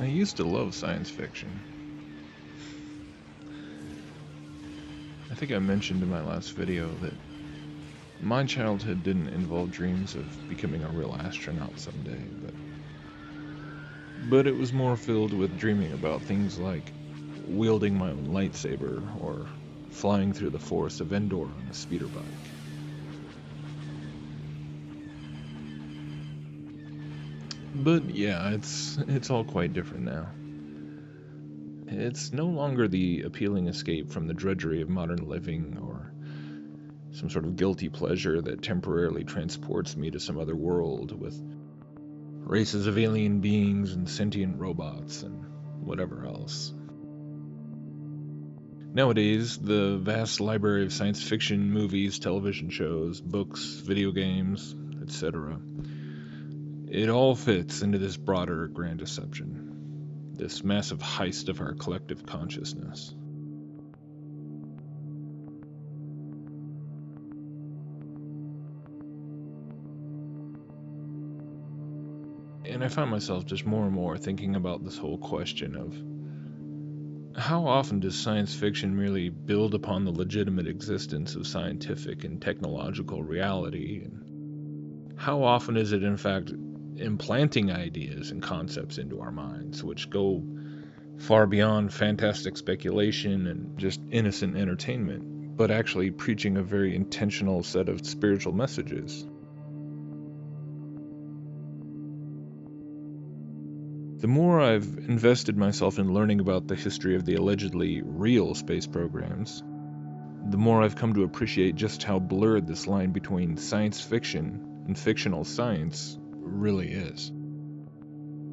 I used to love science fiction. I think I mentioned in my last video that my childhood didn't involve dreams of becoming a real astronaut someday, but it was more filled with dreaming about things like wielding my own lightsaber or flying through the forest of Endor on a speeder bike. But yeah, it's all quite different now. It's no longer the appealing escape from the drudgery of modern living or some sort of guilty pleasure that temporarily transports me to some other world with races of alien beings and sentient robots and whatever else. Nowadays, the vast library of science fiction movies, television shows, books, video games, etc., it all fits into this broader grand deception, this massive heist of our collective consciousness. And I find myself just more and more thinking about this whole question of how often does science fiction merely build upon the legitimate existence of scientific and technological reality, and how often is it in fact implanting ideas and concepts into our minds which go far beyond fantastic speculation and just innocent entertainment, but actually preaching a very intentional set of spiritual messages. The more I've invested myself in learning about the history of the allegedly real space programs, the more I've come to appreciate just how blurred this line between science fiction and fictional science really is.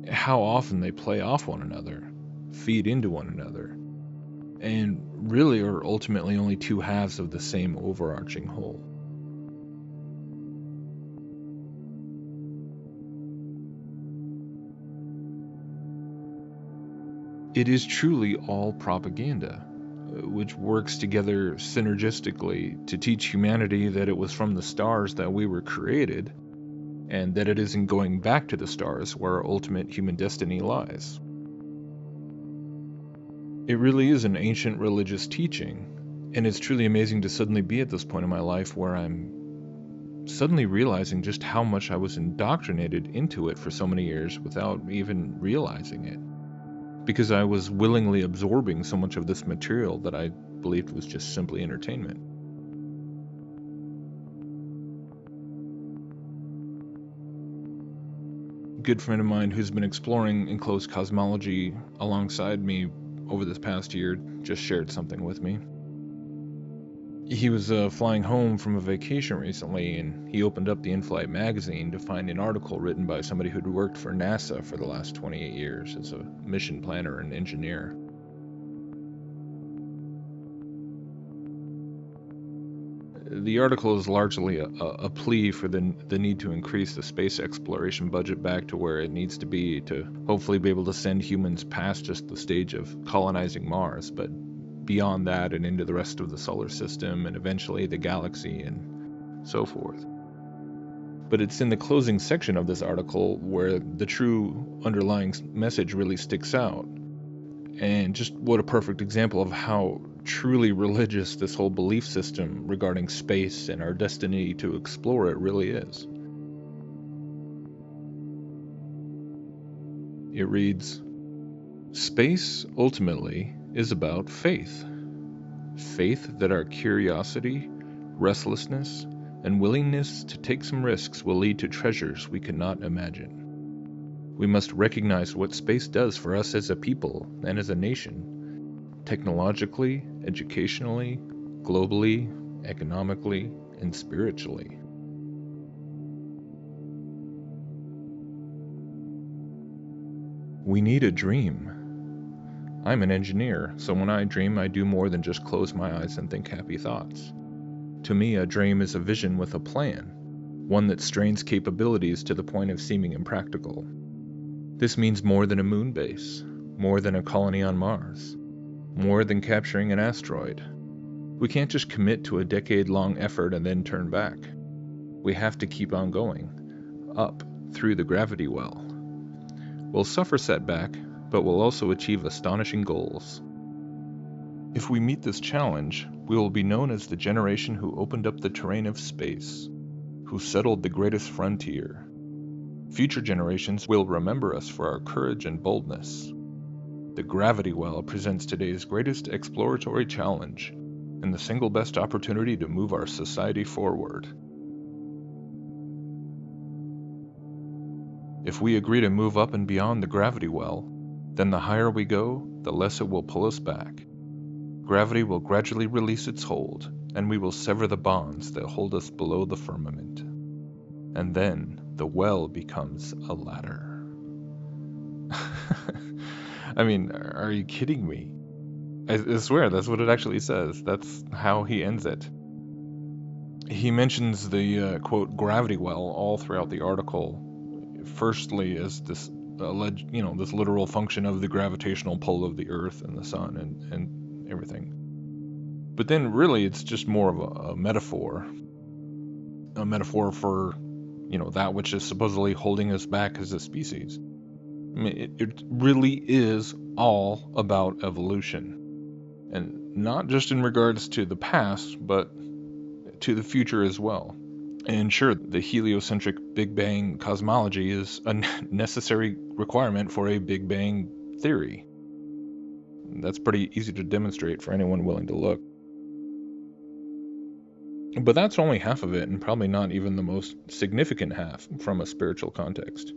How often they play off one another, feed into one another, and really are ultimately only two halves of the same overarching whole. It is truly all propaganda, which works together synergistically to teach humanity that it was from the stars that we were created, and that it isn't going back to the stars where our ultimate human destiny lies. It really is an ancient religious teaching, and it's truly amazing to suddenly be at this point in my life where I'm suddenly realizing just how much I was indoctrinated into it for so many years without even realizing it, because I was willingly absorbing so much of this material that I believed was just simply entertainment. A good friend of mine who's been exploring enclosed cosmology alongside me over this past year just shared something with me. He was flying home from a vacation recently, and he opened up the In-Flight magazine to find an article written by somebody who'd worked for NASA for the last 28 years as a mission planner and engineer. The article is largely a plea for the need to increase the space exploration budget back to where it needs to be to hopefully be able to send humans past just the stage of colonizing Mars, but beyond that and into the rest of the solar system and eventually the galaxy and so forth. But it's in the closing section of this article where the true underlying message really sticks out. And just what a perfect example of how truly religious this whole belief system regarding space and our destiny to explore it really is. It reads, "Space ultimately is about faith. Faith that our curiosity, restlessness, and willingness to take some risks will lead to treasures we cannot imagine. We must recognize what space does for us as a people and as a nation, technologically, educationally, globally, economically, and spiritually." We need a dream. I'm an engineer, so when I dream, I do more than just close my eyes and think happy thoughts. To me, a dream is a vision with a plan, one that strains capabilities to the point of seeming impractical. This means more than a moon base, more than a colony on Mars, more than capturing an asteroid. We can't just commit to a decade-long effort and then turn back. We have to keep on going, up through the gravity well. We'll suffer setback, but will also achieve astonishing goals. If we meet this challenge, we will be known as the generation who opened up the terrain of space, who settled the greatest frontier. Future generations will remember us for our courage and boldness. The gravity well presents today's greatest exploratory challenge and the single best opportunity to move our society forward. If we agree to move up and beyond the gravity well, then the higher we go, the less it will pull us back. Gravity will gradually release its hold, and we will sever the bonds that hold us below the firmament. And then the well becomes a ladder. I mean, are you kidding me? I swear, that's what it actually says. That's how he ends it. He mentions the, quote, gravity well all throughout the article. Firstly, as this this literal function of the gravitational pull of the Earth and the Sun and everything. But then really it's just more of a metaphor for, that which is supposedly holding us back as a species. I mean, it really is all about evolution, and not just in regards to the past, but to the future as well. And sure, the heliocentric Big Bang cosmology is a necessary requirement for a Big Bang theory. That's pretty easy to demonstrate for anyone willing to look. But that's only half of it, and probably not even the most significant half from a spiritual context.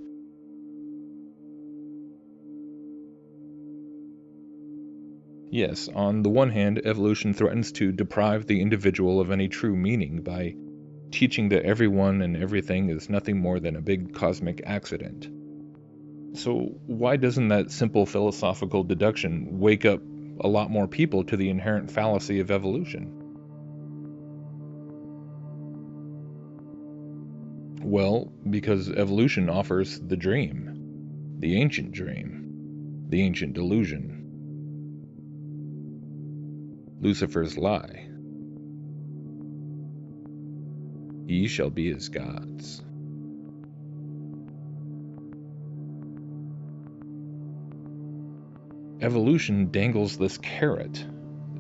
Yes, on the one hand, evolution threatens to deprive the individual of any true meaning by teaching that everyone and everything is nothing more than a big cosmic accident. So why doesn't that simple philosophical deduction wake up a lot more people to the inherent fallacy of evolution? Well, because evolution offers the dream, the ancient delusion, Lucifer's lie. Ye shall be as gods. Evolution dangles this carrot.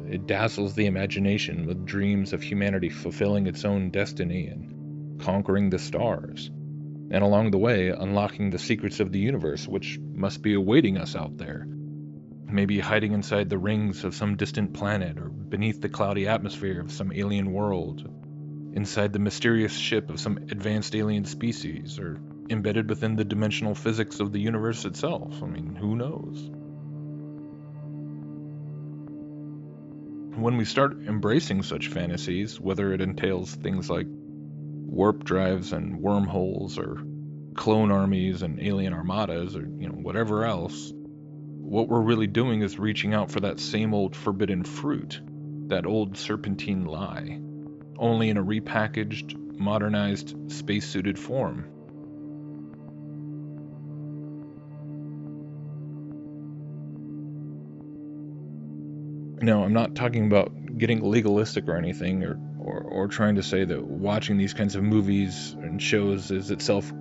It dazzles the imagination with dreams of humanity fulfilling its own destiny and conquering the stars, and along the way unlocking the secrets of the universe which must be awaiting us out there, maybe hiding inside the rings of some distant planet or beneath the cloudy atmosphere of some alien world, inside the mysterious ship of some advanced alien species, or embedded within the dimensional physics of the universe itself. I mean, who knows? When we start embracing such fantasies, whether it entails things like warp drives and wormholes, or clone armies and alien armadas, or whatever else, what we're really doing is reaching out for that same old forbidden fruit, that old serpentine lie, only in a repackaged, modernized, space-suited form. Now, I'm not talking about getting legalistic or anything, or trying to say that watching these kinds of movies and shows is itself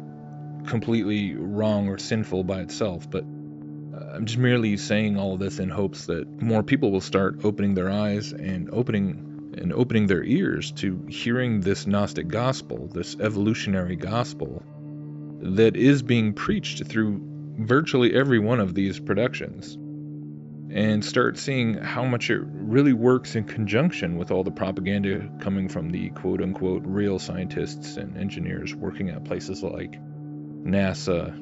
completely wrong or sinful by itself, but I'm just merely saying all of this in hopes that more people will start opening their eyes and opening their ears to hearing this Gnostic gospel, this evolutionary gospel, that is being preached through virtually every one of these productions, and start seeing how much it really works in conjunction with all the propaganda coming from the quote-unquote real scientists and engineers working at places like NASA,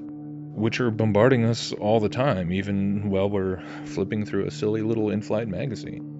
which are bombarding us all the time, even while we're flipping through a silly little in-flight magazine.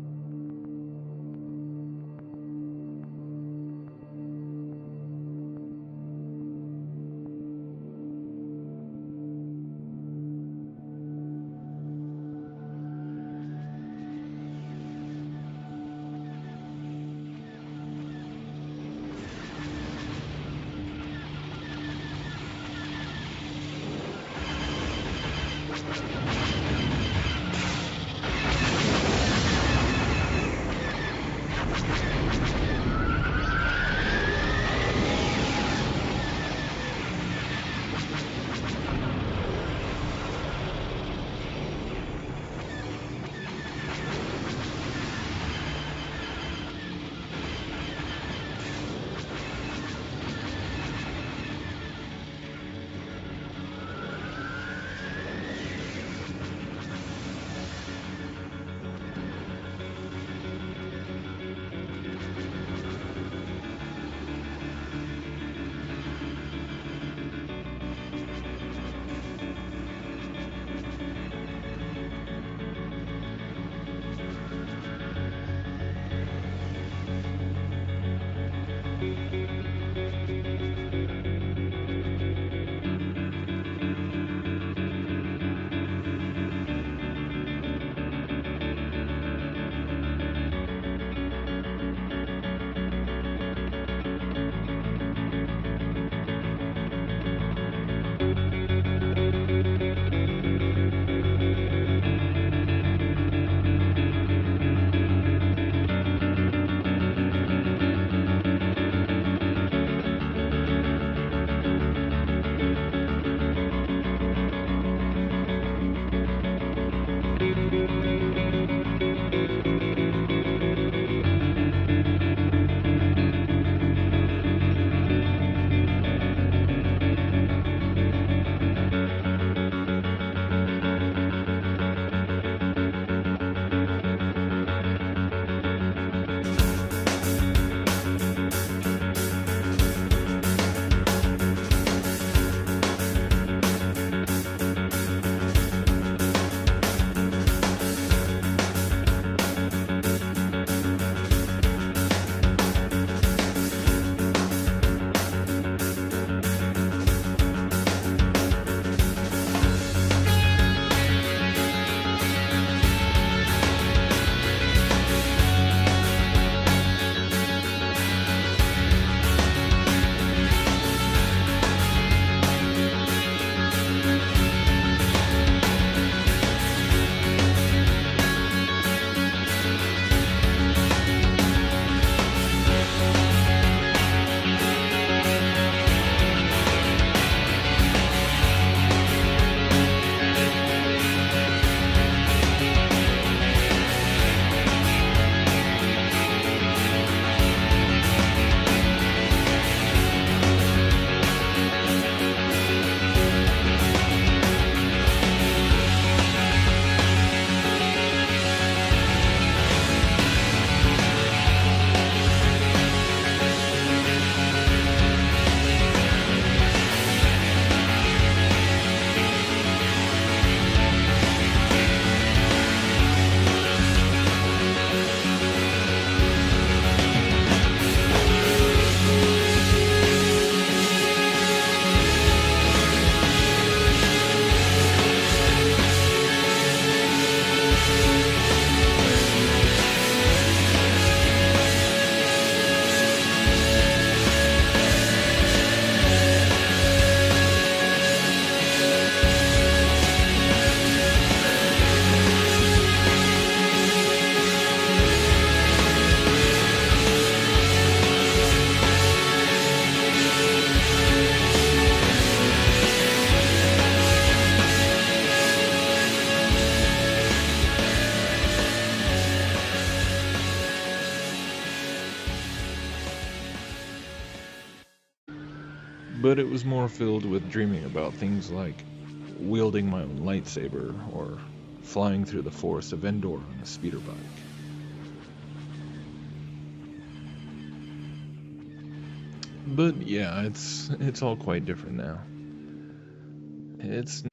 but it was more filled with dreaming about things like wielding my own lightsaber or flying through the forest of Endor on a speeder bike. But yeah, it's all quite different now. It's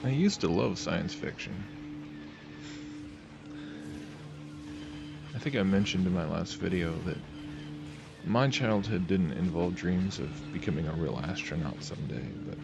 I used to love science fiction. I think I mentioned in my last video that my childhood didn't involve dreams of becoming a real astronaut someday, but